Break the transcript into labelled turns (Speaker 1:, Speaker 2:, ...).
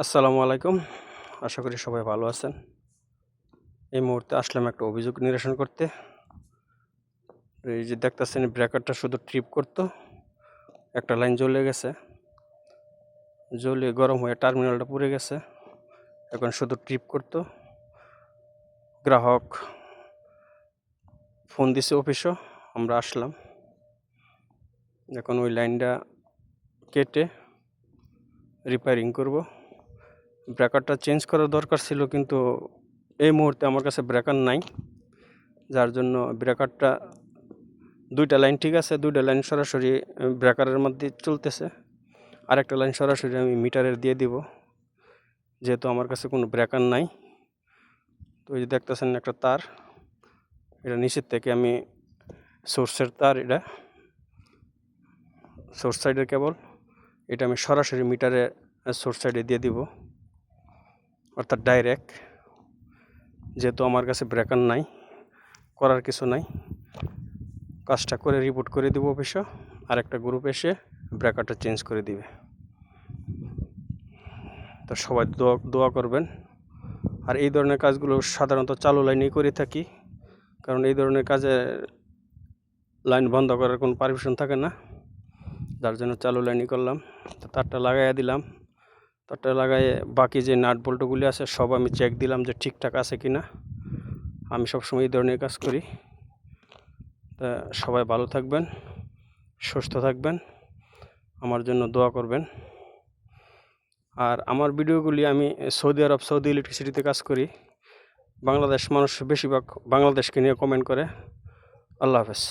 Speaker 1: আসসালামু আলাইকুম। আশা করি সবাই ভালো আছেন। এই মুহূর্তে আসলাম একটা অভিযোগ নিরসন করতে। এই যে দেখতেছেন ব্রেকারটা শুধু ট্রিপ করতো, একটা লাইন জ্বলে গেছে, জ্বলে গরম হয়ে টার্মিনালটা পুড়ে গেছে, এখন শুধু ট্রিপ করতো। গ্রাহক ফোন দিছে অফিসও, আমরা আসলাম। এখন ওই লাইনটা কেটে রিপেয়ারিং করব। ব্রেকারটা চেঞ্জ করার দরকার ছিল, কিন্তু এই মুহূর্তে আমার কাছে ব্রেকার নাই, যার জন্য ব্রেকারটা দুইটা লাইন ঠিক আছে, দুইটা লাইন সরাসরি ব্রেকারের মধ্যে চলতেছে, আরেকটা লাইন সরাসরি আমি মিটারের দিয়ে দিব, যেহেতু আমার কাছে কোনো ব্রেকার নাই। তো এই যে দেখতেছেন একটা তার, এটা নিচের থেকে আমি সোর্সের তার, এটা সোর্স সাইডের কেবল, এটা আমি সরাসরি মিটারে সোর্স সাইডে দিয়ে দিব, অর্থাৎ ডাইরেক্ট। যেহেতু আমার কাছে ব্রেকার নাই, করার কিছু নাই, কাজটা করে রিপোর্ট করে দিব অফিসে, আরেকটা গ্রুপ এসে ব্রেকারটা চেঞ্জ করে দিবে। তো সবাই দোয়া করবেন। আর এই ধরনের কাজগুলো সাধারণত চালু লাইনেই করে থাকি, কারণ এই ধরনের কাজে লাইন বন্ধ করার কোনো পারমিশন থাকে না, যার জন্য চালু লাইনই করলাম। তো তারটা লাগাইয়া দিলাম, তারটা লাগাইয়ে বাকি যে নাট বল্টুগুলি আছে সব আমি চেক দিলাম যে ঠিকঠাক আছে কি না। আমি সবসময় এই ধরনের কাজ করি। তা সবাই ভালো থাকবেন, সুস্থ থাকবেন, আমার জন্য দোয়া করবেন। আর আমার ভিডিওগুলি আমি সৌদি আরব, সৌদি ইলেকট্রিসিটিতে কাজ করি। বাংলাদেশ মানুষ বেশিরভাগ বাংলাদেশকে নিয়ে কমেন্ট করে। আল্লাহ হাফেজ।